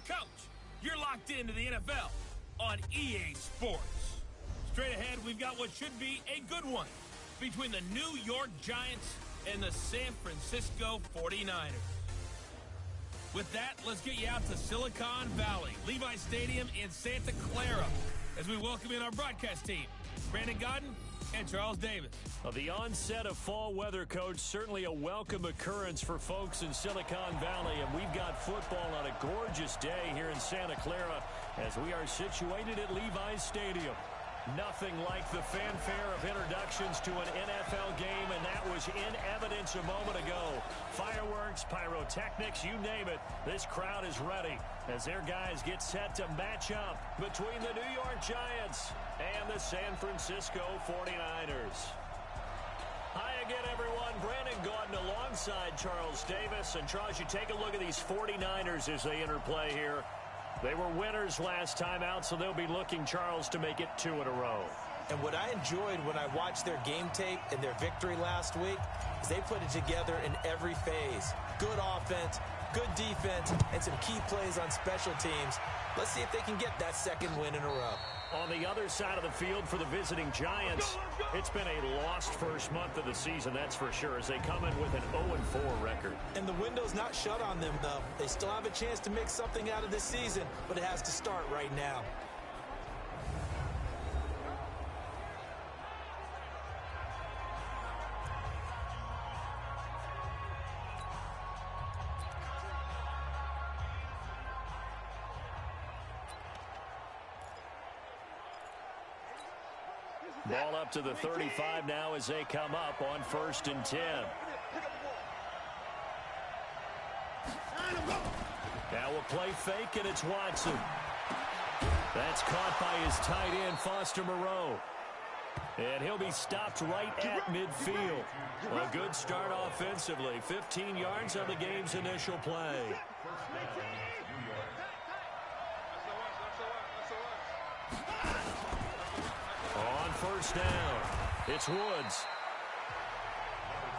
Coach, you're locked into the NFL on EA Sports. Straight ahead, we've got what should be a good one between the New York Giants and the San Francisco 49ers. With that, let's get you out to Silicon Valley, Levi Stadium in Santa Clara, as we welcome in our broadcast team, Brandon Godden and Charles Davis. Well, the onset of fall weather, Coach, certainly a welcome occurrence for folks in Silicon Valley, and we've got football on a gorgeous day here in Santa Clara as we are situated at Levi Stadium. Nothing like the fanfare of introductions to an NFL game, and that was in evidence a moment ago. Fireworks, pyrotechnics, you name it. This crowd is ready as their guys get set to match up between the New York Giants and the San Francisco 49ers. Hi again, everyone. Brandon Gaudin alongside Charles Davis. And, Charles, you take a look at these 49ers as they interplay here. They were winners last time out, so they'll be looking, Charles, to make it 2 in a row. And what I enjoyed when I watched their game tape and their victory last week is they put it together in every phase. Good offense, good defense, and some key plays on special teams. Let's see if they can get that second win in a row. On the other side of the field for the visiting Giants, it's been a lost first month of the season, that's for sure, as they come in with an 0-4 record. And the window's not shut on them, though. They still have a chance to make something out of this season, but it has to start right now. Ball up to the 35 now as they come up on 1st and 10. Now a play fake, and it's Watson. That's caught by his tight end, Foster Moreau. And he'll be stopped right at midfield. A good start offensively. 15 yards on the game's initial play. On 1st down, it's Woods.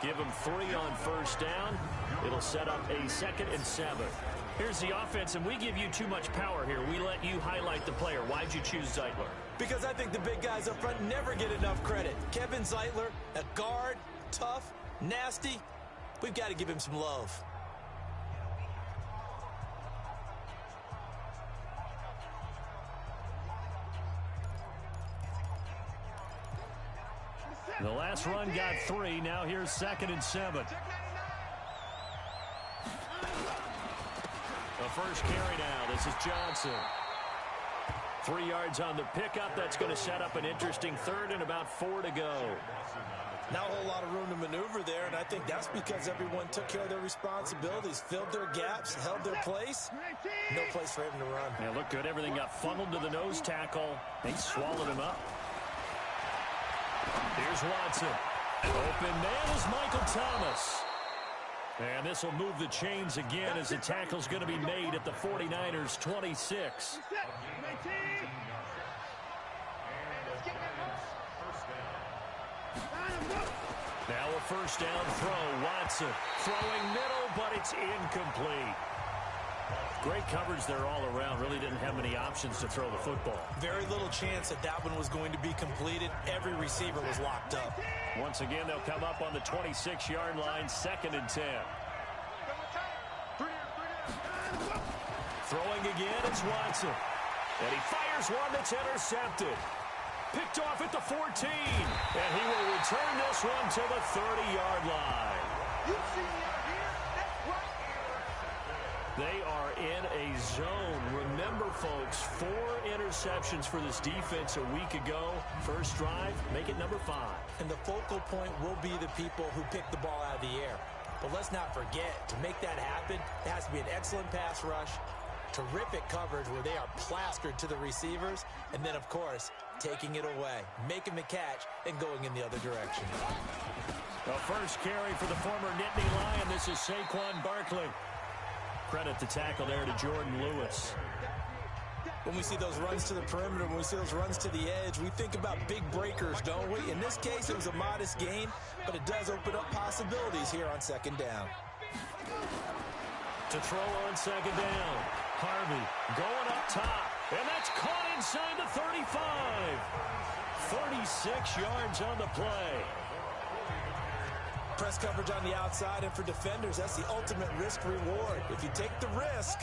Give him 3 on 1st down. It'll set up a 2nd and 7. Here's the offense, and we give you too much power here. We let you highlight the player. Why'd you choose Zeitler? Because I think the big guys up front never get enough credit. Kevin Zeitler, a guard, tough, nasty. We've got to give him some love. The last run got 3. Now here's 2nd and 7. The first carry now. This is Johnson. 3 yards on the pickup. That's going to set up an interesting 3rd and about 4 to go. Not a whole lot of room to maneuver there, and I think that's because everyone took care of their responsibilities, filled their gaps, held their place. No place for him to run. Yeah, looked good. Everything got funneled to the nose tackle. They swallowed him up. Here's Watson. Open man is Michael Thomas. And this will move the chains again as the tackle's going to be made at the 49ers 26. Now a 1st down throw. Watson throwing middle, but it's incomplete. Great coverage there all around. Really didn't have many options to throw the football. Very little chance that that one was going to be completed. Every receiver was locked up. Once again, they'll come up on the 26-yard line, 2nd and 10. Throwing again, it's Watson. And he fires one that's intercepted. Picked off at the 14. And he will return this one to the 30-yard line. They are in a zone. Remember, folks, 4 interceptions for this defense a week ago. First drive, make it number 5. And the focal point will be the people who pick the ball out of the air. But let's not forget, to make that happen, it has to be an excellent pass rush, terrific coverage where they are plastered to the receivers, and then, of course, taking it away, making the catch, and going in the other direction. The first carry for the former Nittany Lion. This is Saquon Barkley. Credit the tackle there to Jordan Lewis. When we see those runs to the perimeter, when we see those runs to the edge, we think about big breakers, don't we? In this case, it was a modest gain, but it does open up possibilities here on 2nd down. To throw on 2nd down. Harvey going up top, and that's caught inside the 35. 36 yards on the play. Press coverage on the outside, and for defenders, that's the ultimate risk reward. If you take the risk,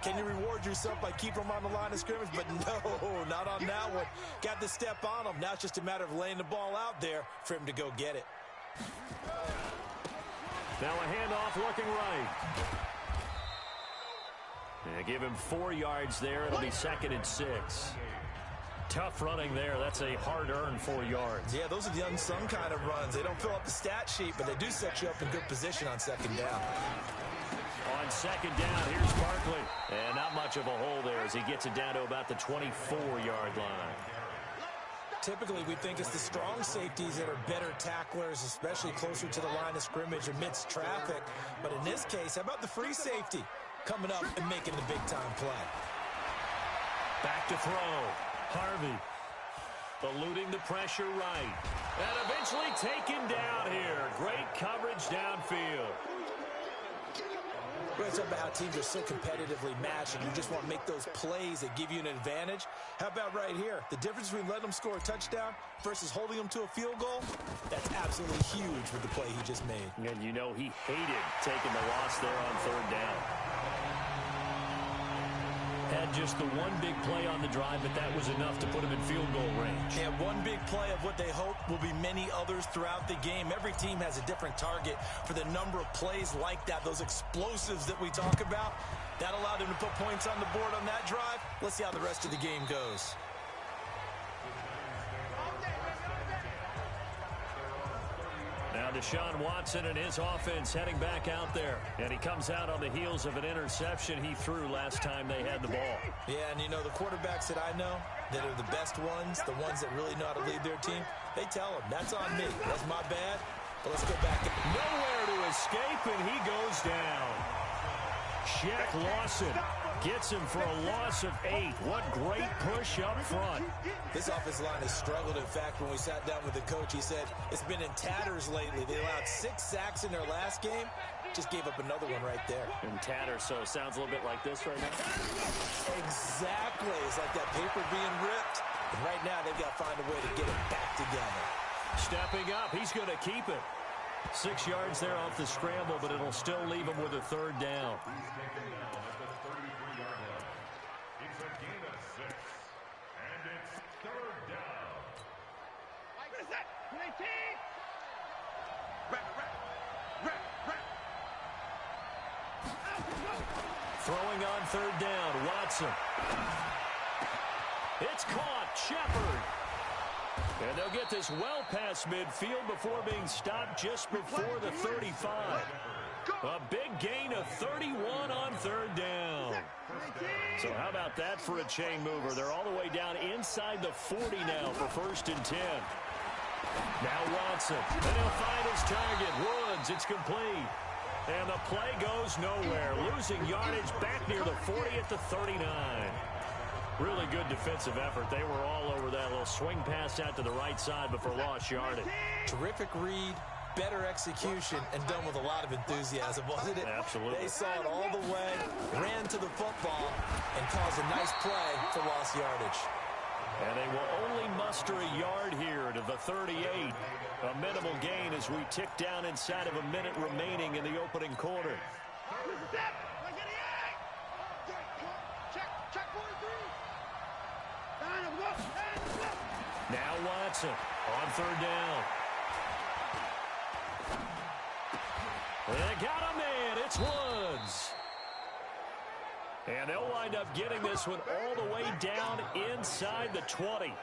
can you reward yourself by keeping them on the line of scrimmage? But no, not on that one. Got the step on him. Now it's just a matter of laying the ball out there for him to go get it. Now a handoff looking right. And give him 4 yards there. It'll be 2nd and 6. Tough running there. That's a hard-earned 4 yards. Yeah, those are the unsung kind of runs. They don't fill up the stat sheet, but they do set you up in good position on 2nd down. On 2nd down, here's Barkley. And not much of a hole there as he gets it down to about the 24-yard line. Typically, we think it's the strong safeties that are better tacklers, especially closer to the line of scrimmage amidst traffic. But in this case, how about the free safety coming up and making the big-time play? Back to throw. Harvey eluding the pressure right. And eventually taken down here. Great coverage downfield. We're going to talk about how teams are so competitively matched, and you just want to make those plays that give you an advantage. How about right here? The difference between letting them score a touchdown versus holding them to a field goal, that's absolutely huge with the play he just made. And you know he hated taking the loss there on 3rd down. Had just the one big play on the drive, but that was enough to put him in field goal range. Yeah, one big play of what they hope will be many others throughout the game. Every team has a different target for the number of plays like that, those explosives that we talk about. That allowed them to put points on the board on that drive. Let's see how the rest of the game goes. Now Deshaun Watson and his offense heading back out there. And he comes out on the heels of an interception he threw last time they had the ball. Yeah, and you know, the quarterbacks that I know that are the best ones, the ones that really know how to lead their team, they tell them, that's on me. That's my bad. But let's go back. Nowhere to escape, and he goes down. Shaq Lawson gets him for a loss of 8. What great push up front. This offensive line has struggled. In fact, when we sat down with the coach, he said it's been in tatters lately. They allowed 6 sacks in their last game. Just gave up another one right there. In tatters, so it sounds a little bit like this right now. Exactly. It's like that paper being ripped. And right now, they've got to find a way to get it back together. Stepping up, he's going to keep it. 6 yards there off the scramble, but it'll still leave him with a 3rd down. It's a gain of 6, and it's 3rd down. Throwing on 3rd down, Watson. It's caught, Shepard. And they'll get this well past midfield before being stopped just before the 35. A big gain of 31 on 3rd down. So how about that for a chain mover? They're all the way down inside the 40 now for 1st and 10. Now Watson, and he'll find his target. Woods, it's complete. And the play goes nowhere. Losing yardage back near the 40 at the 39. Really good defensive effort. They were all over that little swing pass out to the right side before lost yardage. Terrific read, better execution, and done with a lot of enthusiasm, wasn't it? Absolutely. They saw it all the way, ran to the football, and caused a nice play for lost yardage. And they will only muster a yard here to the 38. A minimal gain as we tick down inside of a minute remaining in the opening quarter. Now Watson on 3rd down. They got a man. It's Woods. And they'll wind up getting this one all the way down inside the 20.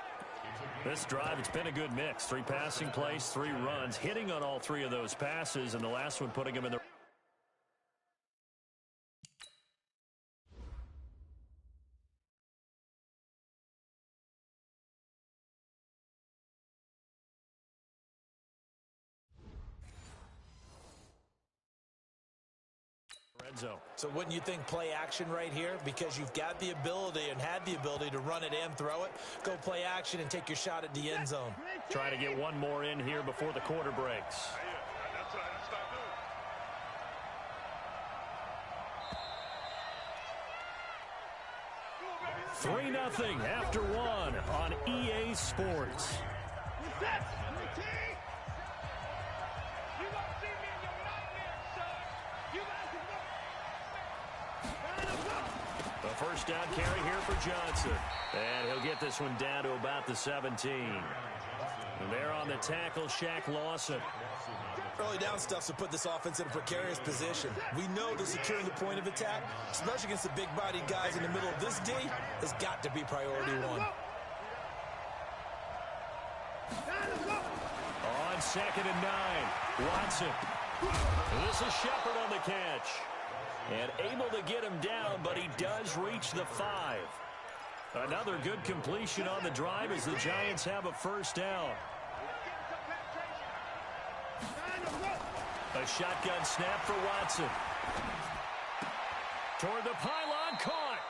This drive, it's been a good mix. 3 passing plays, 3 runs, hitting on all 3 of those passes, and the last one putting him in the red zone. So wouldn't you think play action right here? Because you've got the ability and had the ability to run it and throw it. Go play action and take your shot at the end zone. Trying to get one more in here before the quarter breaks. 3-0 after one on EA Sports. The first down carry here for Johnson. And he'll get this one down to about the 17. And there on the tackle, Shaq Lawson. Early down stuff to put this offense in a precarious position. We know that securing the point of attack, especially against the big-bodied guys in the middle of this D, has got to be priority one. On 2nd and 9, Watson. This is Shepard on the catch. And able to get him down, but he does reach the 5. Another good completion on the drive as the Giants have a first down. A shotgun snap for Watson. Toward the pylon, caught.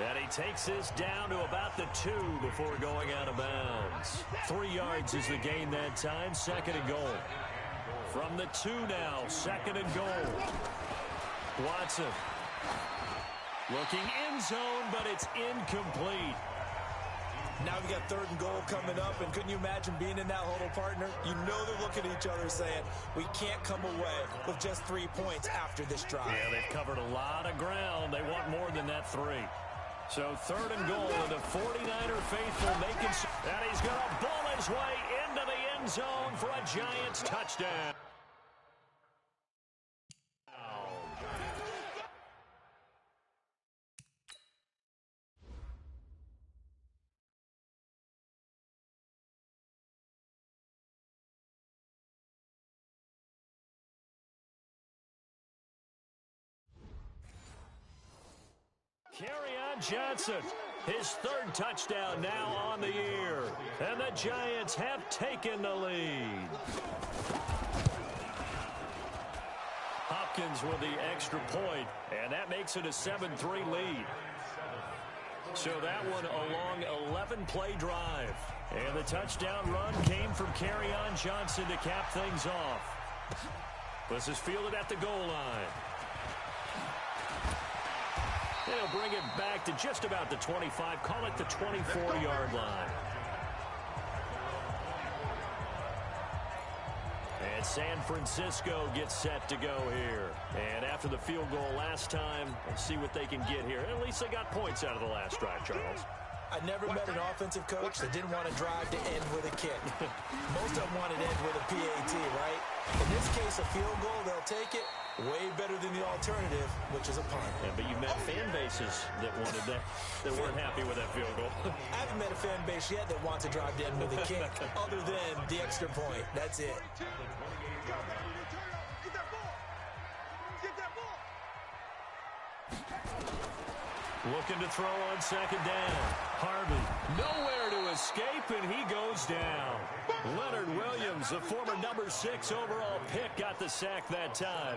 And he takes this down to about the 2 before going out of bounds. 3 yards is the gain that time, 2nd and goal. From the 2 now, 2nd and goal. Watson looking end zone, but it's incomplete. Now we got 3rd and goal coming up, and couldn't you imagine being in that huddle, partner? You know they're looking at each other saying, we can't come away with just 3 points after this drive. Yeah, they've covered a lot of ground. They want more than that 3. So 3rd and goal, and the 49er faithful making, and he's going to ball his way into the end zone for a Giants touchdown. Kerryon Johnson, his 3rd touchdown now on the year. And the Giants have taken the lead. Hopkins with the extra point, and that makes it a 7-3 lead. So that one a long 11-play drive. And the touchdown run came from Kerryon Johnson to cap things off. This is fielded at the goal line. They'll bring it back to just about the 25, call it the 24-yard line. And San Francisco gets set to go here. And after the field goal last time, let's see what they can get here. At least they got points out of the last drive, Charles. I never met an offensive coach that didn't want to drive to end with a kick. Most of them wanted to end with a PAT, right? In this case, a field goal, they'll take it. Way better than the alternative, which is a punt. Yeah, but you met fan bases that wanted that weren't happy with that field goal. I haven't met a fan base yet that wants to drive to end with a kick, other than the extra point. That's it. Looking to throw on 2nd down. Harvey, nowhere to escape, and he goes down. Leonard Williams, the former number 6 overall pick, got the sack that time.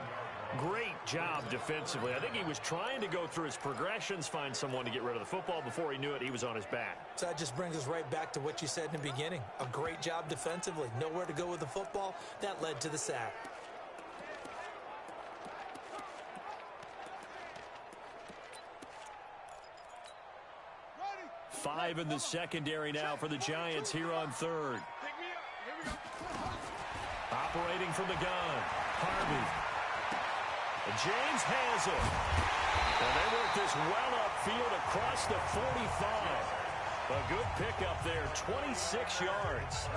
Great job defensively. I think he was trying to go through his progressions, find someone to get rid of the football. Before he knew it, he was on his back. So that just brings us right back to what you said in the beginning. A great job defensively. Nowhere to go with the football. That led to the sack. Five in the secondary now for the Giants here on 3rd. Operating from the gun. Harvey. James has it. And they work this well upfield across the 45. A good pickup there, 26 yards.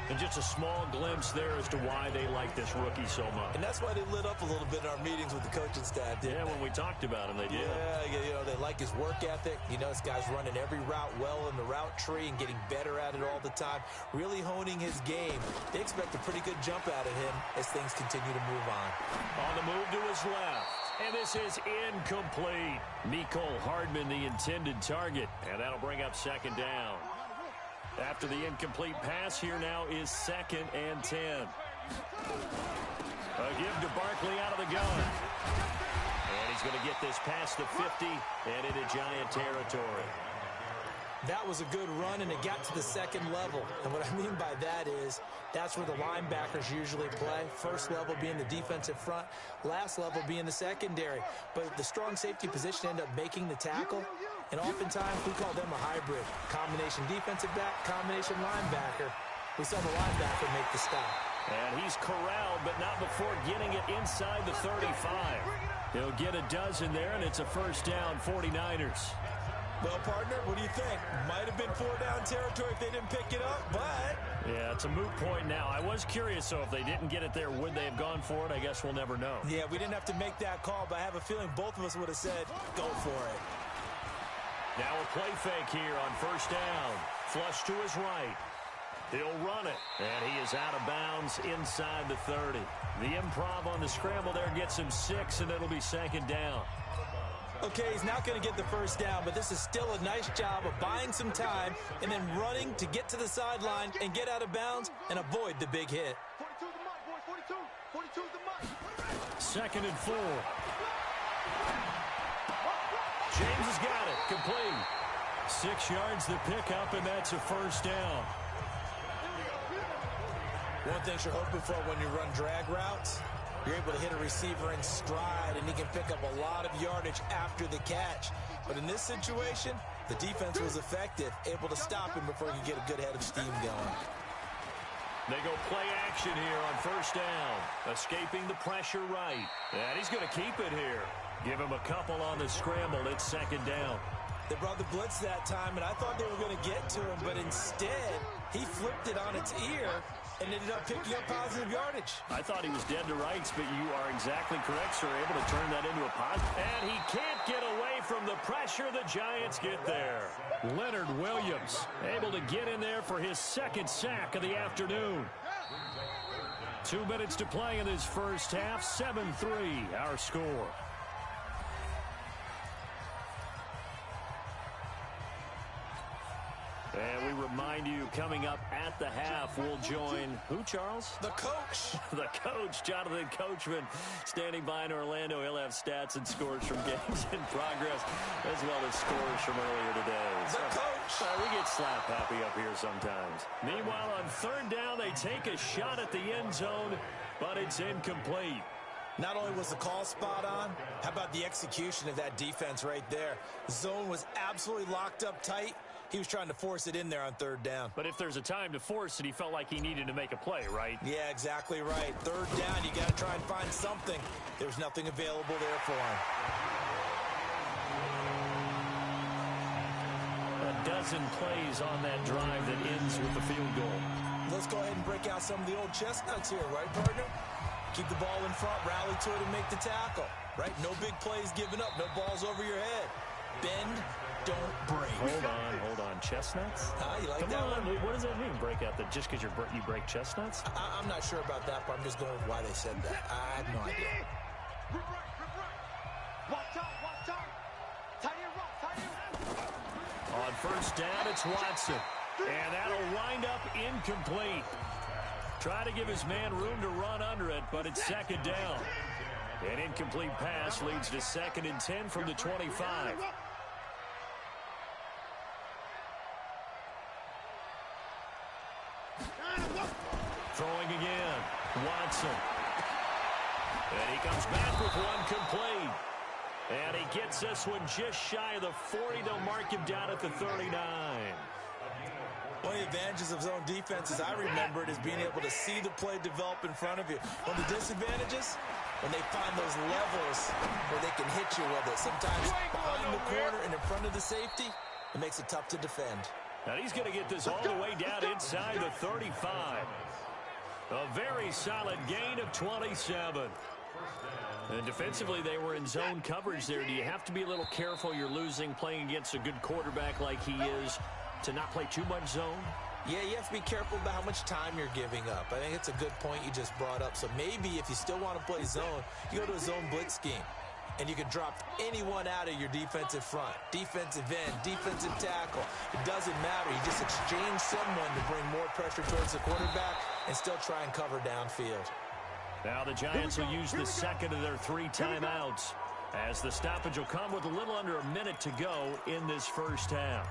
And just a small glimpse there as to why they like this rookie so much. And that's why they lit up a little bit in our meetings with the coaching staff. Yeah, when we talked about him, they did. Yeah, you know, they like his work ethic. You know, this guy's running every route well in the route tree and getting better at it all the time. Really honing his game. They expect a pretty good jump out of him as things continue to move on. On the move to his left. And this is incomplete. Mecole Hardman, the intended target. And that'll bring up 2nd down. After the incomplete pass, here now is 2nd and 10. A give to Barkley out of the gun. And he's going to get this past the 50 and into Giant territory. That was a good run, and it got to the 2nd level. And what I mean by that is that's where the linebackers usually play. First level being the defensive front, last level being the secondary. But the strong safety position ended up making the tackle, And oftentimes, we call them a hybrid. Combination defensive back, combination linebacker. We saw the linebacker make the stop. And he's corralled, but not before getting it inside the 35. He'll get a dozen there, and it's a first down, 49ers. Well, partner, what do you think? Might have been 4-down territory if they didn't pick it up, but... Yeah, it's a moot point now. I was curious, so if they didn't get it there, would they have gone for it? I guess we'll never know. Yeah, we didn't have to make that call, but I have a feeling both of us would have said, go for it. Now a play fake here on first down. Flush to his right. He'll run it, and he is out of bounds inside the 30. The improv on the scramble there gets him 6, and it'll be second down. Okay, he's not going to get the first down, but this is still a nice job of buying some time and then running to get to the sideline and get out of bounds and avoid the big hit. 42's the mark, boys. 42's the mark. Second and 4. James has got it. Complete. 6 yards the pickup, and that's a first down. One thing you're hoping for when you run drag routes, you're able to hit a receiver in stride, and he can pick up a lot of yardage after the catch. But in this situation, the defense was effective, able to stop him before he could get a good head of steam going. They go play action here on first down. Escaping the pressure right. And he's going to keep it here. Give him a couple on the scramble. It's second down. They brought the blitz that time, and I thought they were going to get to him, but instead, he flipped it on its ear and ended up picking up positive yardage. I thought he was dead to rights, but you are exactly correct, sir. Able to turn that into a positive. And he can't get away from the pressure. The Giants get there. Leonard Williams able to get in there for his second sack of the afternoon. 2 minutes to play in this first half. 7-3 our score. And we remind you, coming up at the half, we'll join who, Charles? The coach. The coach, Jonathan Coachman, standing by in Orlando. He'll have stats and scores from games in progress, as well as scores from earlier today. The coach. We get slap happy up here sometimes. Meanwhile, on third down, they take a shot at the end zone, but it's incomplete. Not only was the call spot on, how about the execution of that defense right there? The zone was absolutely locked up tight. He was trying to force it in there on third down. But if there's a time to force it, he felt like he needed to make a play, right? Yeah, exactly right. Third down, you got to try and find something. There's nothing available there for him. A dozen plays on that drive that ends with the field goal. Let's go ahead and break out some of the old chestnuts here, right, partner? Keep the ball in front, rally to it, and make the tackle, right? No big plays given up, no balls over your head. Bend, don't break. Hold on. Chestnuts? You like Come that on. one? What does that mean, break out? That just because you break chestnuts? I'm not sure about that, but I'm just going with why they said that. I have no idea. Watch out. Tight end rock. On first down, it's Watson. And that'll wind up incomplete. Try to give his man room to run under it, but it's second down. An incomplete pass leads to 2nd and 10 from the 25. Throwing again. Watson. And he comes back with one complete. And he gets this one just shy of the 40. They'll mark him down at the 39. One of the advantages of zone defense, as I remember it, is being able to see the play develop in front of you. One of the disadvantages, when they find those levels where they can hit you with it. Sometimes behind the corner and in front of the safety, it makes it tough to defend. And he's going to get this all the way down inside the 35. A very solid gain of 27. And defensively, they were in zone coverage there. Do you have to be a little careful? You're losing playing against a good quarterback like he is to not play too much zone? Yeah, you have to be careful about how much time you're giving up. I think it's a good point you just brought up. So maybe if you still want to play zone, you go to a zone blitz scheme. And you can drop anyone out of your defensive front, defensive end, defensive tackle. It doesn't matter. You just exchange someone to bring more pressure towards the quarterback and still try and cover downfield. Now the Giants will use the second of their 3 timeouts as the stoppage will come with a little under a minute to go in this first half.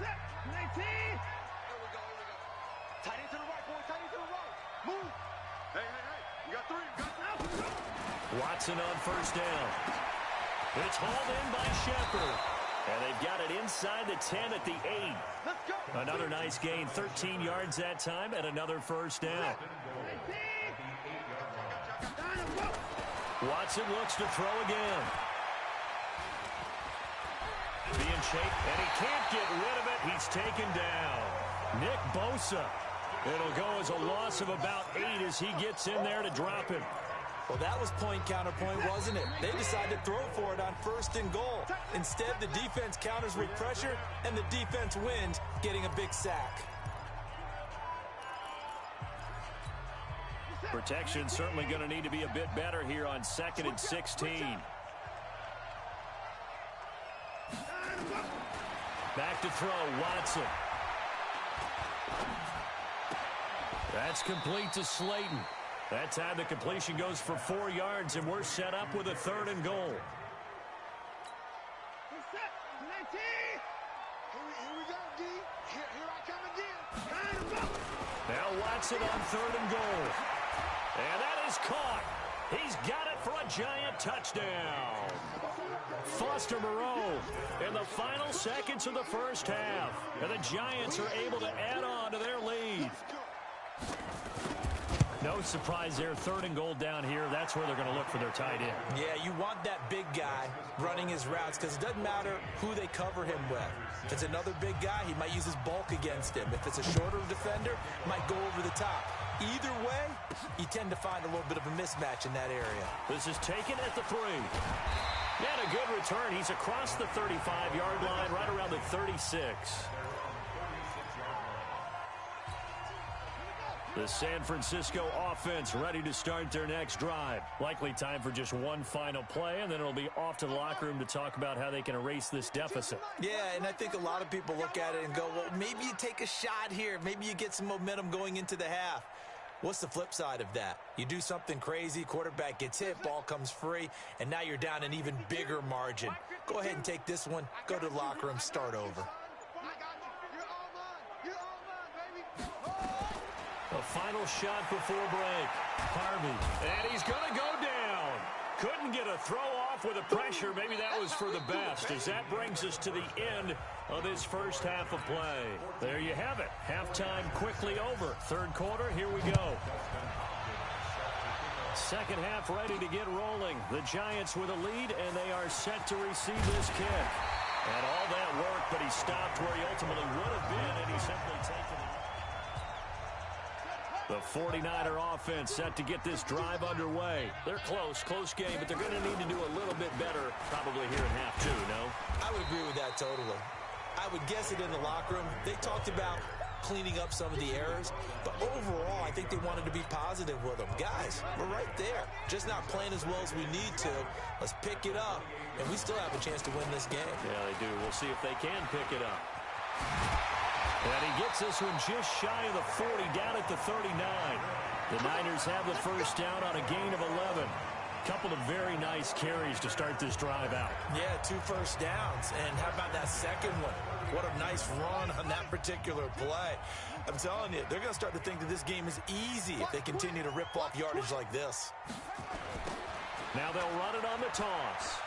19. Here we go. Tight end to the right, boy. Tight end to the right. Move. Hey. You got 3. You got 3. Watson on first down. It's hauled in by Shepard. And they've got it inside the 10 at the 8. Another nice gain, 13 yards that time, and another first down. Watson looks to throw again. Being chased, and he can't get rid of it. He's taken down. Nick Bosa. It'll go as a loss of about 8 as he gets in there to drop him. Well, that was point counterpoint, wasn't it? They decided to throw for it on 1st and goal. Instead, the defense counters with pressure, and the defense wins, getting a big sack. Protection certainly going to need to be a bit better here on 2nd and 16. Back to throw, Watson. That's complete to Slayton. That time the completion goes for 4 yards, and we're set up with a 3rd and goal. Here we go, D. Here I come again. Now Watson on 3rd and goal. And that is caught. He's got it for a Giant touchdown. Foster Moreau in the final seconds of the first half. And the Giants are able to add on to their lead. No surprise there, 3rd and goal down here. That's where they're going to look for their tight end. Yeah, you want that big guy running his routes because it doesn't matter who they cover him with. If it's another big guy, he might use his bulk against him. If it's a shorter defender, might go over the top. Either way, you tend to find a little bit of a mismatch in that area. This is taken at the 3. And a good return. He's across the 35-yard line, right around the 36. The San Francisco offense ready to start their next drive. Likely time for just one final play, and then it'll be off to the locker room to talk about how they can erase this deficit. Yeah, and I think a lot of people look at it and go, well, maybe you take a shot here. Maybe you get some momentum going into the half. What's the flip side of that? You do something crazy, quarterback gets hit, ball comes free, and now you're down an even bigger margin. Go ahead and take this one, go to the locker room, start over. A final shot before break. Harvey. And he's going to go down. Couldn't get a throw off with the pressure. Maybe that was for the best, as that brings us to the end of this first half of play. There you have it. Halftime quickly over. 3rd quarter, here we go. Second half ready to get rolling. The Giants with a lead, and they are set to receive this kick. And all that work, but he stopped where he ultimately would have been, and he simply taken it. The 49er offense set to get this drive underway. They're close game, but they're going to need to do a little bit better probably here in half 2, no? I would agree with that totally. I would guess it in the locker room. They talked about cleaning up some of the errors, but overall, I think they wanted to be positive with them. Guys, we're right there. Just not playing as well as we need to. Let's pick it up, and we still have a chance to win this game. Yeah, they do. We'll see if they can pick it up. And he gets this one just shy of the 40, down at the 39. The Niners have the first down on a gain of 11. Couple of very nice carries to start this drive out. Yeah, 2 first downs. And how about that second one? What a nice run on that particular play. I'm telling you, they're going to start to think that this game is easy if they continue to rip off yardage like this. Now they'll run it on the toss.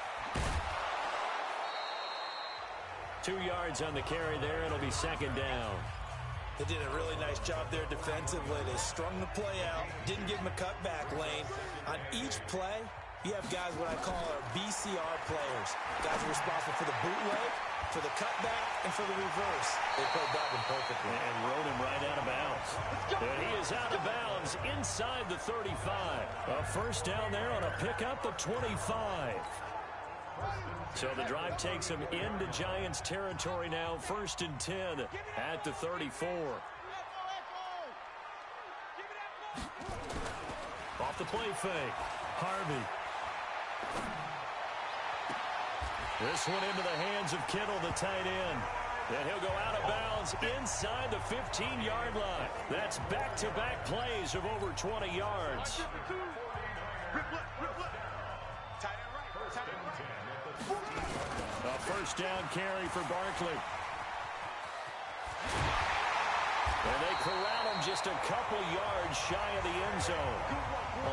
2 yards on the carry there. It'll be 2nd down. They did a really nice job there defensively. They strung the play out, didn't give them a cutback lane. On each play, you have guys what I call our BCR players. Guys are responsible for the bootleg, for the cutback, and for the reverse. They played that one perfectly. And rode him right out of bounds. And he is out of bounds inside the 35. A first down there on a pickup of 25. So the drive takes him into Giants territory now. 1st and 10 at the 34. Off the play fake. Harvey. This one into the hands of Kittle, the tight end. And he'll go out of bounds inside the 15-yard line. That's back-to-back plays of over 20 yards. A first down carry for Barkley. And they corral him just a couple yards shy of the end zone.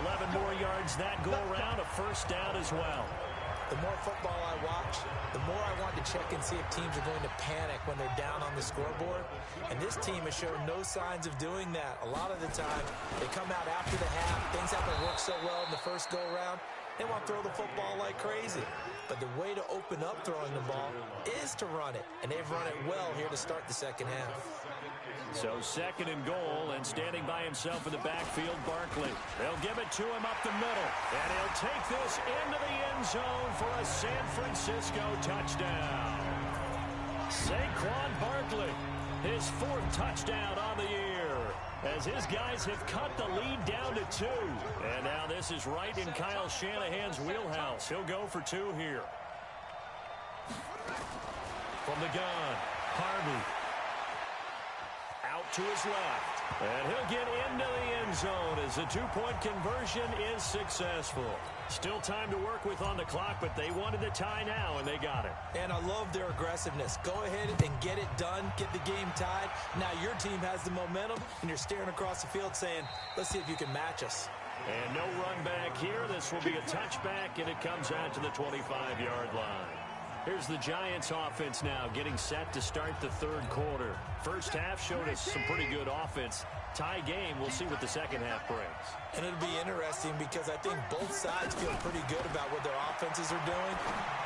11 more yards that go around, a first down as well. The more football I watch, the more I want to check and see if teams are going to panic when they're down on the scoreboard. And this team has shown no signs of doing that. A lot of the time, they come out after the half. Things haven't worked so well in the first go-around. They want to throw the football like crazy. But the way to open up throwing the ball is to run it. And they've run it well here to start the second half. So second and goal, and standing by himself in the backfield, Barkley. They'll give it to him up the middle. And he'll take this into the end zone for a San Francisco touchdown. Saquon Barkley, his fourth touchdown on the year, as his guys have cut the lead down to 2. And now this is right in Kyle Shanahan's wheelhouse. He'll go for 2 here. From the gun, Harvey. Out to his left. And he'll get into the end zone as the two-point conversion is successful. Still time to work with on the clock, but they wanted the tie now, and they got it. And I love their aggressiveness. Go ahead and get it done, get the game tied. Now your team has the momentum, and you're staring across the field saying, let's see if you can match us. And no run back here. This will be a touchback, and it comes out to the 25-yard line. Here's the Giants offense now getting set to start the third quarter. First half showed us some pretty good offense. Tie game, we'll see what the second half brings. And it'll be interesting because I think both sides feel pretty good about what their offenses are doing.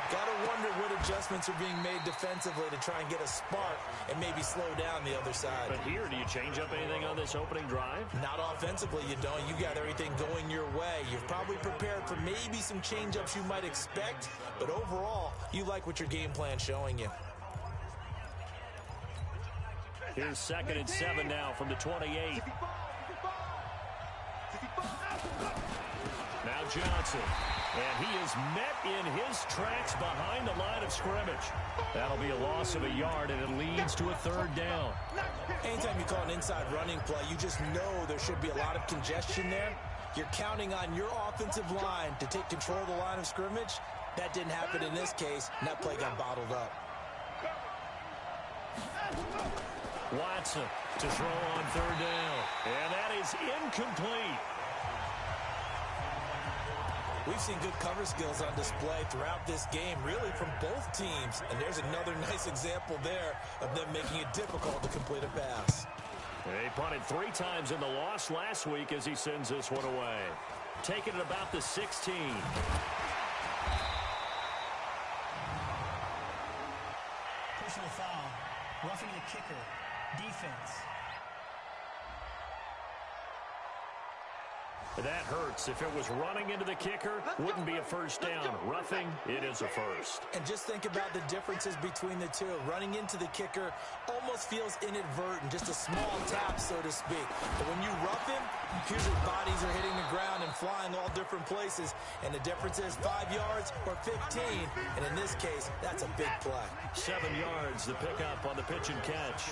Gotta wonder what adjustments are being made defensively to try and get a spark and maybe slow down the other side. But here, do you change up anything on this opening drive? Not offensively, you don't. You got everything going your way. You've probably prepared for maybe some change-ups you might expect, but overall, you like what your game plan's showing you. Here's 2nd and 7 now from the 28. Now Johnson. And he is met in his tracks behind the line of scrimmage. That'll be a loss of a yard, and it leads to a third down. Anytime you call an inside running play, you just know there should be a lot of congestion there. You're counting on your offensive line to take control of the line of scrimmage. That didn't happen in this case, and that play got bottled up. Watson to throw on third down. And that is incomplete. We've seen good cover skills on display throughout this game, really from both teams. And there's another nice example there of them making it difficult to complete a pass. He punted 3 times in the loss last week as he sends this one away. Taking it about the 16. Personal foul. Roughing the kicker. Defense. That hurts. If it was running into the kicker, wouldn't be a first down. Roughing, it is a first. And just think about the differences between the two. Running into the kicker almost feels inadvertent, just a small tap, so to speak. But when you rough him, usually bodies are hitting the ground and flying all different places. And the difference is 5 yards or 15. And in this case, that's a big play. 7 yards, the pickup on the pitch and catch.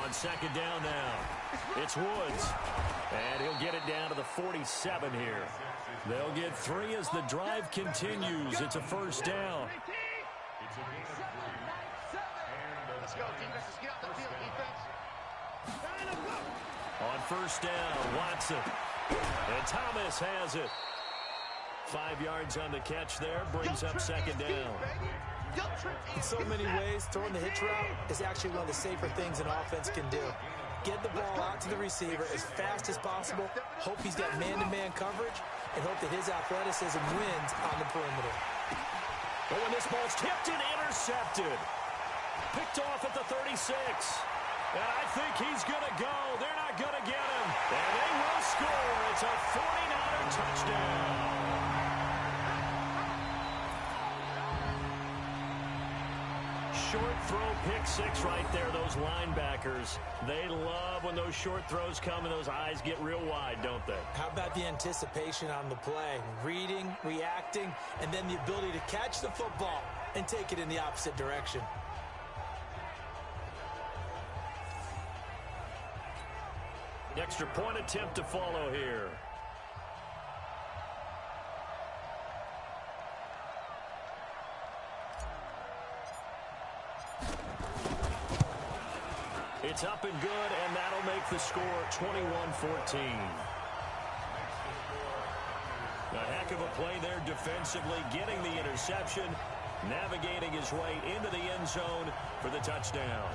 On second down now, it's Woods. And he'll get it down to the 47 here. They'll get 3 as the drive continues. It's a first down. Let's go, defense. Let's get out the field, defense. On first down, Watson. And Thomas has it. 5 yards on the catch there, brings up second down. In so many ways, throwing the hitch route is actually one of the safer things an offense can do. Get the ball out to the receiver as fast as possible, hope he's got man-to-man coverage, and hope that his athleticism wins on the perimeter. But when this ball's tipped and intercepted, picked off at the 36. And I think he's going to go. They're not going to get him. And they will score. It's a 49er touchdown. Short throw, pick 6 right there, those linebackers. They love when those short throws come and those eyes get real wide, don't they? How about the anticipation on the play? Reading, reacting, and then the ability to catch the football and take it in the opposite direction. Extra point attempt to follow here. It's up and good, and that'll make the score 21-14. A heck Heck of a play there defensively, getting the interception, navigating his way into the end zone for the touchdown.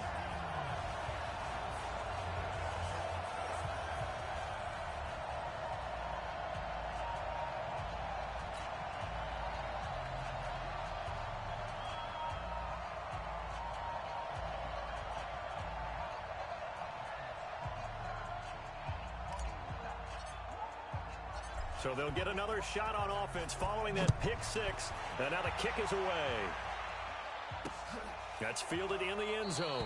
So they'll get another shot on offense following that pick six. And now the kick is away. That's fielded in the end zone.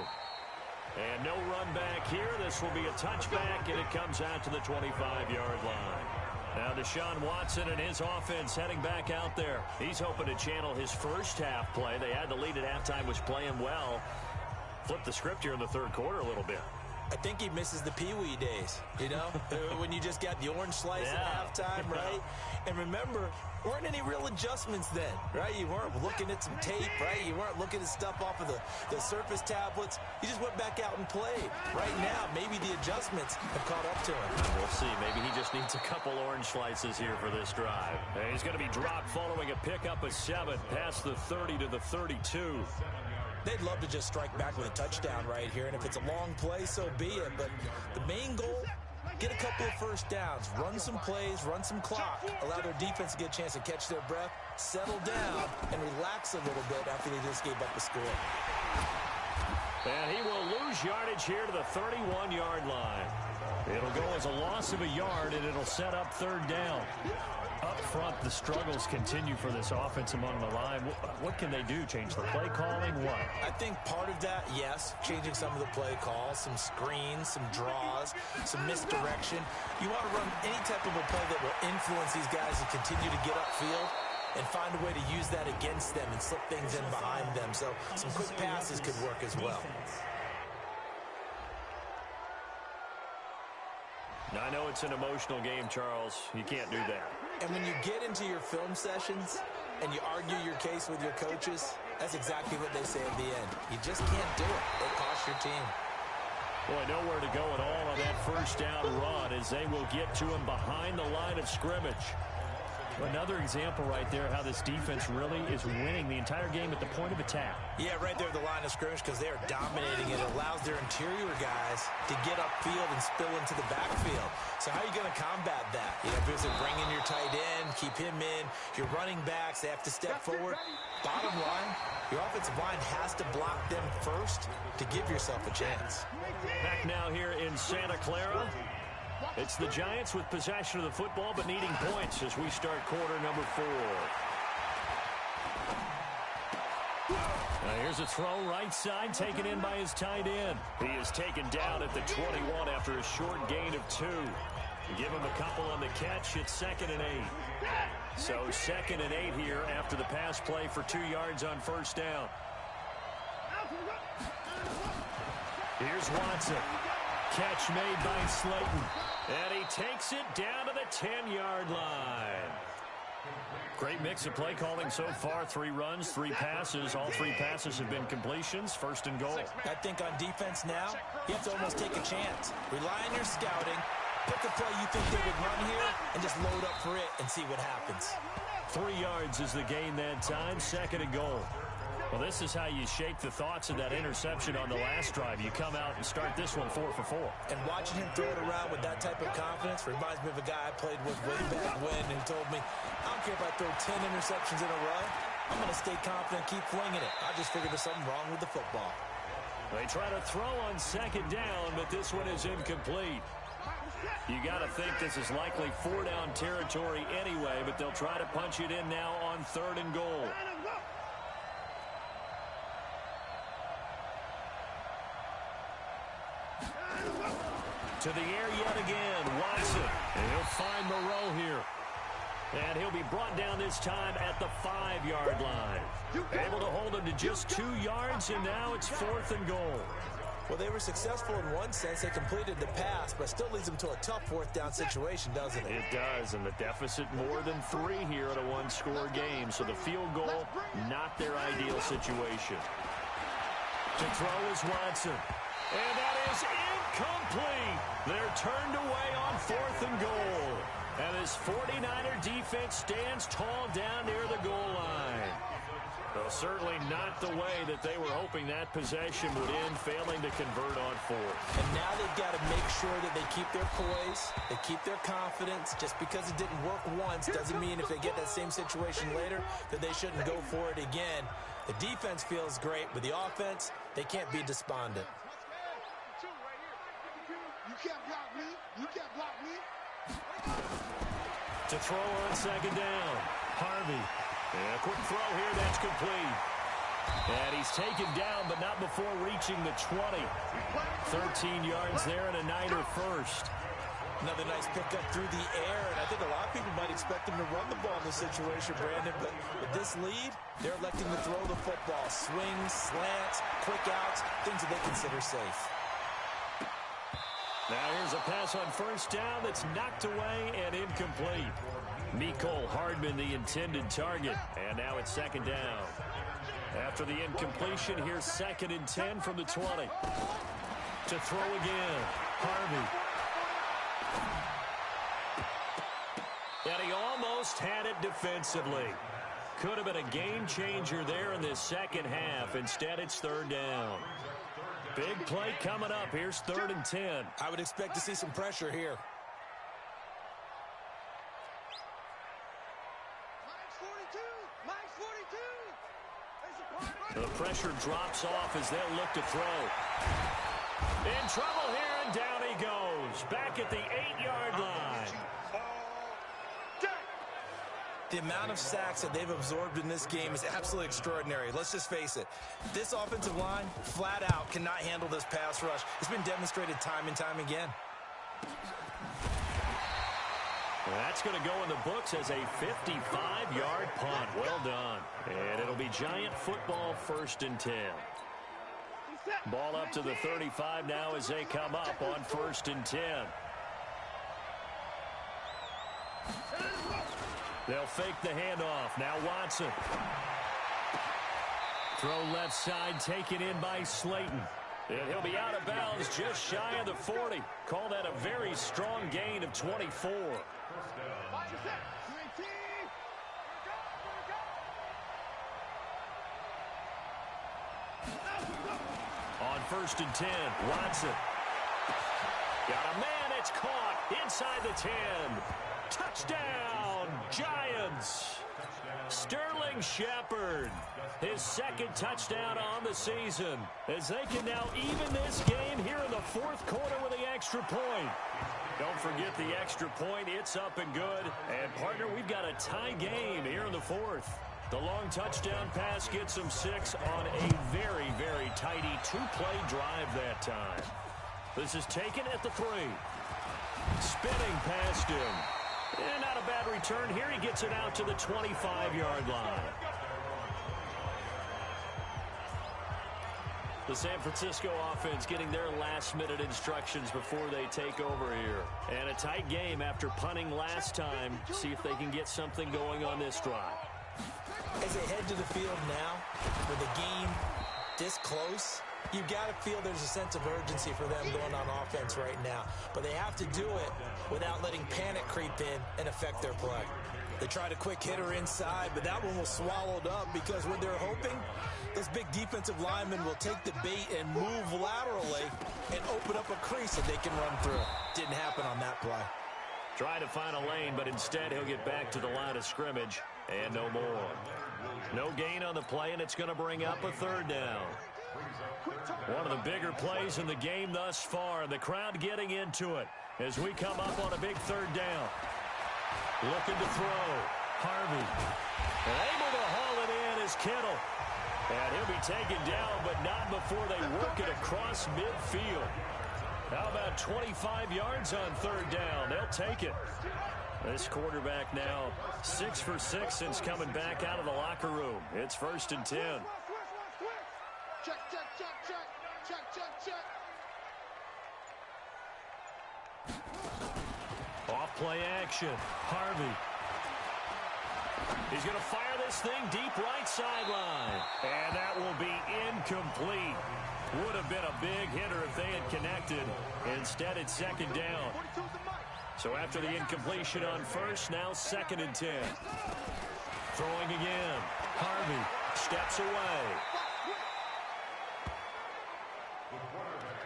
And no run back here. This will be a touchback, and it comes out to the 25-yard line. Now Deshaun Watson and his offense heading back out there. He's hoping to channel his first half play. They had the lead at halftime, was playing well. Flip the script here in the third quarter a little bit. I think he misses the Pee-wee days, you know, when you just got the orange slice at halftime, right? And remember, weren't any real adjustments then, right? You weren't looking at some tape, right? You weren't looking at stuff off of the surface tablets. You just went back out and played. Right now, maybe the adjustments have caught up to him. We'll see. Maybe he just needs a couple orange slices here for this drive. And he's going to be dropped following a pickup of 7 past the 30 to the 32. They'd love to just strike back with a touchdown right here, and if it's a long play, so be it. But the main goal, get a couple of first downs, run some plays, run some clock, allow their defense to get a chance to catch their breath, settle down, and relax a little bit after they just gave up the score. And he will lose yardage here to the 31-yard line. It'll go as a loss of a yard, and it'll set up third down. Up front, the struggles continue for this offense among the line. What can they do? Change the play calling? What? I think part of that, yes, changing some of the play calls, some screens, some draws, some misdirection. You want to run any type of a play that will influence these guys to continue to get upfield and find a way to use that against them and slip things in behind them. So some quick passes could work as well. Now, I know it's an emotional game, Charles. You can't do that. And when you get into your film sessions and you argue your case with your coaches, that's exactly what they say at the end. You just can't do it. It costs your team. Boy, nowhere to go at all on that first down run as they will get to him behind the line of scrimmage. Another example right there how this defense really is winning the entire game at the point of attack. Yeah, right there at the line of scrimmage because they are dominating it. It allows their interior guys to get upfield and spill into the backfield. So how are you going to combat that? You know, if bring in your tight end, keep him in, your running backs, they have to step forward. Bottom line, your offensive line has to block them first to give yourself a chance. Back now here in Santa Clara. It's the Giants with possession of the football but needing points as we start quarter number 4. Now here's a throw right side taken in by his tight end. He is taken down at the 21 after a short gain of 2. Give him a couple on the catch. It's 2nd and 8. So 2nd and 8 here after the pass play for 2 yards on first down. Here's Watson. Catch made by Slayton. And he takes it down to the 10-yard line. Great mix of play calling so far. 3 runs, 3 passes. All 3 passes have been completions. 1st and goal. I think on defense now, you have to almost take a chance. Rely on your scouting. Pick a play you think they would run here and just load up for it and see what happens. 3 yards is the gain that time. 2nd and goal. Well, this is how you shake the thoughts of that interception on the last drive. You come out and start this one 4 for 4. And watching him throw it around with that type of confidence reminds me of a guy I played with way back when who told me, I don't care if I throw 10 interceptions in a row. I'm going to stay confident and keep flinging it. I just figured there's something wrong with the football. They try to throw on 2nd down, but this one is incomplete. You got to think this is likely 4-down territory anyway, but they'll try to punch it in now on 3rd and goal. To the air yet again, Watson. And he'll find Moreau here. And he'll be brought down this time at the 5-yard line. Able to hold him to just 2 yards, and now it's 4th and goal. Well, they were successful in one sense. They completed the pass, but still leads them to a tough 4th down situation, doesn't it? It does, and the deficit more than 3 here at a 1-score game. So the field goal, not their ideal situation. To throw is Watson. And that is incomplete. They're turned away on 4th and goal. And this 49er defense stands tall down near the goal line. Well, certainly not the way that they were hoping that possession would end, failing to convert on 4th. And now they've got to make sure that they keep their poise, they keep their confidence. Just because it didn't work once doesn't mean if they get that same situation later that they shouldn't go for it again. The defense feels great, but the offense, they can't be despondent. You can't block me. You can't block me. To throw on 2nd down. Harvey. And a quick throw here, that's complete. And he's taken down, but not before reaching the 20. 13 yards there and a Niner first. Another nice pickup through the air, and I think a lot of people might expect him to run the ball in this situation, Brandon, but with this lead, they're electing to throw the football. Swings, slants, quick outs, things that they consider safe. Now here's a pass on 1st down that's knocked away and incomplete. Mecole Hardman, the intended target, and now it's 2nd down. After the incompletion, here's 2nd and 10 from the 20. To throw again, Harvey. And he almost had it defensively. Could have been a game changer there in this second half. Instead, it's 3rd down. Big play coming up. Here's 3rd and 10. I would expect to see some pressure here. The pressure drops off as they'll look to throw. In trouble here, and down he goes. Back at the 8-yard line. The amount of sacks that they've absorbed in this game is absolutely extraordinary. Let's just face it. This offensive line, flat out, cannot handle this pass rush. It's been demonstrated time and time again. That's going to go in the books as a 55-yard punt. Well done. And it'll be Giant football, 1st and 10. Ball up to the 35 now as they come up on 1st and 10. They'll fake the handoff. Now Watson. Throw left side, taken in by Slayton. And he'll be out of bounds just shy of the 40. Call that a very strong gain of 24. On 1st and 10, Watson. Got a man, it's caught inside the 10. Touchdown, Giants. Sterling Shepard, his 2nd touchdown on the season, as they can now even this game here in the 4th quarter with the extra point. Don't forget the extra point. It's up and good. And, partner, we've got a tie game here in the 4th. The long touchdown pass gets them 6 on a very, very tidy 2-play drive that time. This is taken at the 3. Spinning past him. And not a bad return here. He gets it out to the 25-yard line. The San Francisco offense getting their last-minute instructions before they take over here. And a tight game after punting last time. See if they can get something going on this drive. As they head to the field now, with the game this close, you've got to feel there's a sense of urgency for them going on offense right now. But they have to do it without letting panic creep in and affect their play. They tried a quick hitter inside, but that one was swallowed up because what they're hoping, those big defensive linemen will take the bait and move laterally and open up a crease that they can run through. Didn't happen on that play. Trying to find a lane, but instead he'll get back to the line of scrimmage and no more. No gain on the play, and it's going to bring up a 3rd down. One of the bigger plays in the game thus far. The crowd getting into it as we come up on a big 3rd down. Looking to throw. Harvey. And able to haul it in is Kittle. And he'll be taken down, but not before they work it across midfield. How about 25 yards on 3rd down? They'll take it. This quarterback now 6 for 6 since coming back out of the locker room. It's 1st and 10. Check, check, check, check. Check, check, check. Off play action. Harvey. He's going to fire this thing deep right sideline. And that will be incomplete. Would have been a big hitter if they had connected. Instead, it's second down. So after the incompletion on first, now 2nd and 10. Throwing again. Harvey steps away.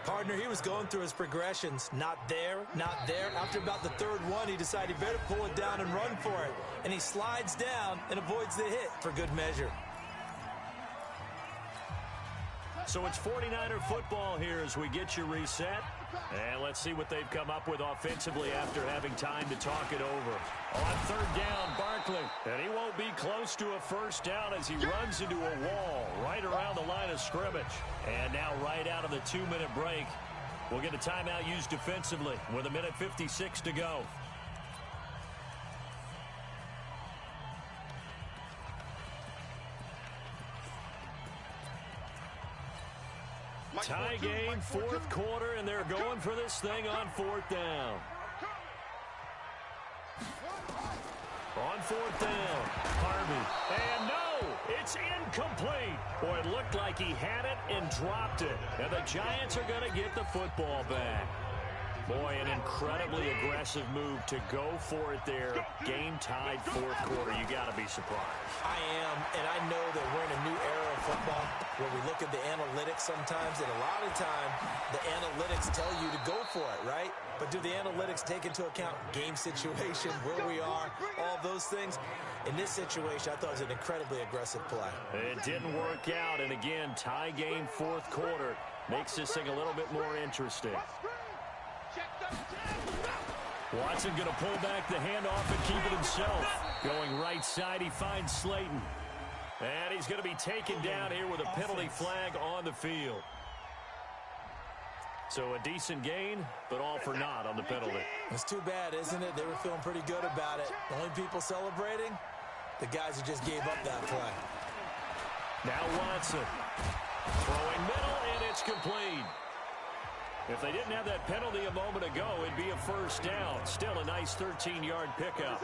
Partner, he was going through his progressions. Not there, not there. After about the 3rd one, he decided he better pull it down and run for it. And he slides down and avoids the hit for good measure. So it's 49er football here as we get you reset. And let's see what they've come up with offensively after having time to talk it over. On 3rd down, Barkley. And he won't be close to a first down as he runs into a wall right around the line of scrimmage. And now right out of the 2-minute break, we'll get a timeout used defensively with 1:56 to go. Tie game, 4th quarter, and they're going for this thing on 4th down. On 4th down, Harvey. And no, it's incomplete. Boy, it looked like he had it and dropped it. And the Giants are going to get the football back. Boy, an incredibly aggressive move to go for it there. Game tied 4th quarter. You got to be surprised. I am, and I know that we're in a new era of football where we look at the analytics sometimes, and a lot of time the analytics tell you to go for it, right? But do the analytics take into account game situation, where we are, all those things? In this situation, I thought it was an incredibly aggressive play. It didn't work out, and again, tie game 4th quarter makes this thing a little bit more interesting. Watson going to pull back the handoff and keep it himself. Going right side, he finds Slayton. And he's going to be taken down here with a penalty flag on the field. So a decent gain, but all for naught on the penalty. It's too bad, isn't it? They were feeling pretty good about it. The only people celebrating, the guys who just gave up that play. Now Watson. Throwing middle, and it's complete. If they didn't have that penalty a moment ago, it'd be a first down. Still a nice 13-yard pickup.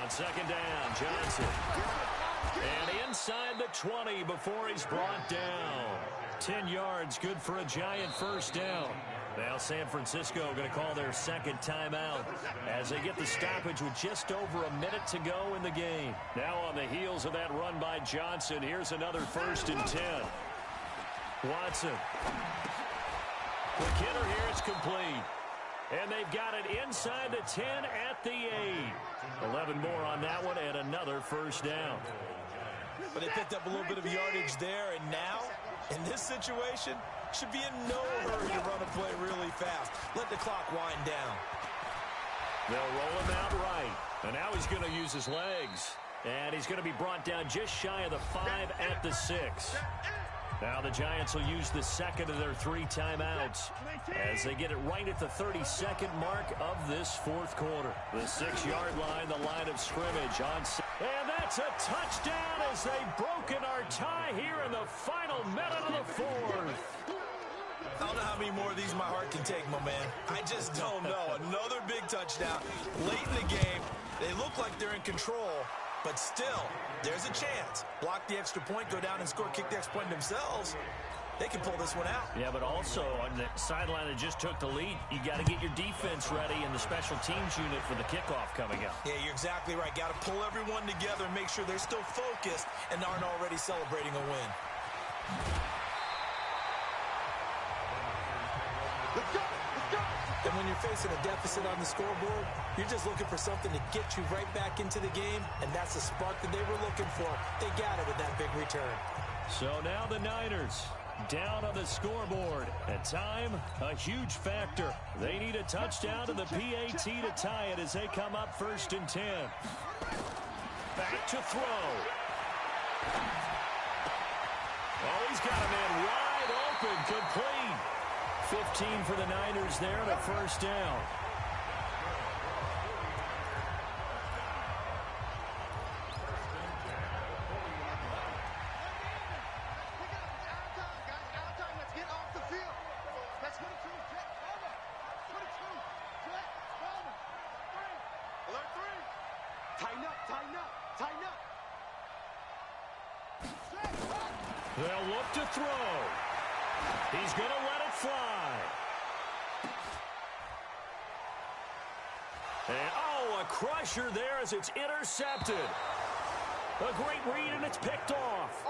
On 2nd down, Johnson. And inside the 20 before he's brought down. 10 yards, good for a Giant first down. Now San Francisco going to call their 2nd timeout as they get the stoppage with just over a minute to go in the game. Now on the heels of that run by Johnson, here's another 1st and 10. Watson. Quick hitter here, it's complete. And they've got it inside the 10 at the 8. 11 more on that one and another first down. But they picked up a little bit of yardage there, and now, in this situation, should be in no hurry to run a play really fast. Let the clock wind down. They'll roll him out right. And now he's going to use his legs. And he's going to be brought down just shy of the 5 at the 6. Now the Giants will use the 2nd of their 3 timeouts as they get it right at the 32nd mark of this 4th quarter. The 6-yard line, the line of scrimmage on. And that's a touchdown as they've broken our tie here in the final minute of the 4th. I don't know how many more of these my heart can take, my man. I just don't know. Another big touchdown late in the game. They look like they're in control, but still, there's a chance. Block the extra point, go down and score, kick the extra point themselves. They can pull this one out. Yeah, but also on the sideline that just took the lead, you got to get your defense ready and the special teams unit for the kickoff coming up. Yeah, you're exactly right. Got to pull everyone together and make sure they're still focused and aren't already celebrating a win. And when you're facing a deficit on the scoreboard, you're just looking for something to get you right back into the game, and that's the spark that they were looking for. They got it with that big return. So now the Niners down on the scoreboard. At time, a huge factor. They need a touchdown to the PAT to tie it as they come up 1st and 10. Back to throw. Oh, he's got a man wide open, complete. 15 for the Niners there and a first down. Tighten up, tighten up, tighten up. They'll look to throw. He's going to let it fly. And, a crusher there as it's intercepted. A great read, and it's picked off.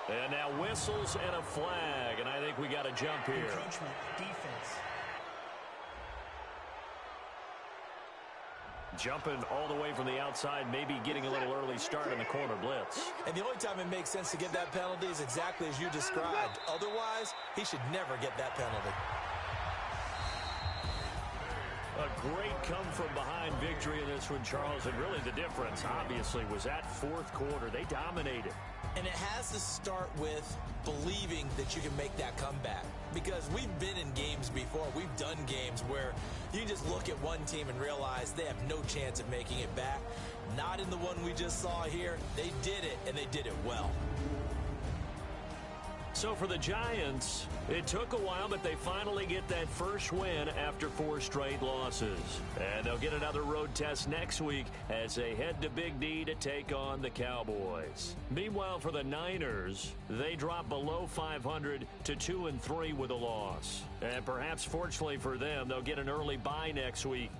And now whistles and a flag, and I think we got a jump here. Encroachment, defense. Jumping all the way from the outside, maybe getting a little early start in the corner blitz. And the only time it makes sense to give that penalty is exactly as you described. Otherwise, he should never get that penalty. A great come-from-behind victory in this one, Charles, and really the difference, obviously, was that fourth quarter. They dominated. And it has to start with believing that you can make that comeback. Because we've been in games before. We've done games where you just look at one team and realize they have no chance of making it back. Not in the one we just saw here. They did it, and they did it well. So for the Giants, it took a while, but they finally get that first win after 4 straight losses. And they'll get another road test next week as they head to Big D to take on the Cowboys. Meanwhile, for the Niners, they drop below 500 to 2-3 with a loss. And perhaps fortunately for them, they'll get an early bye next week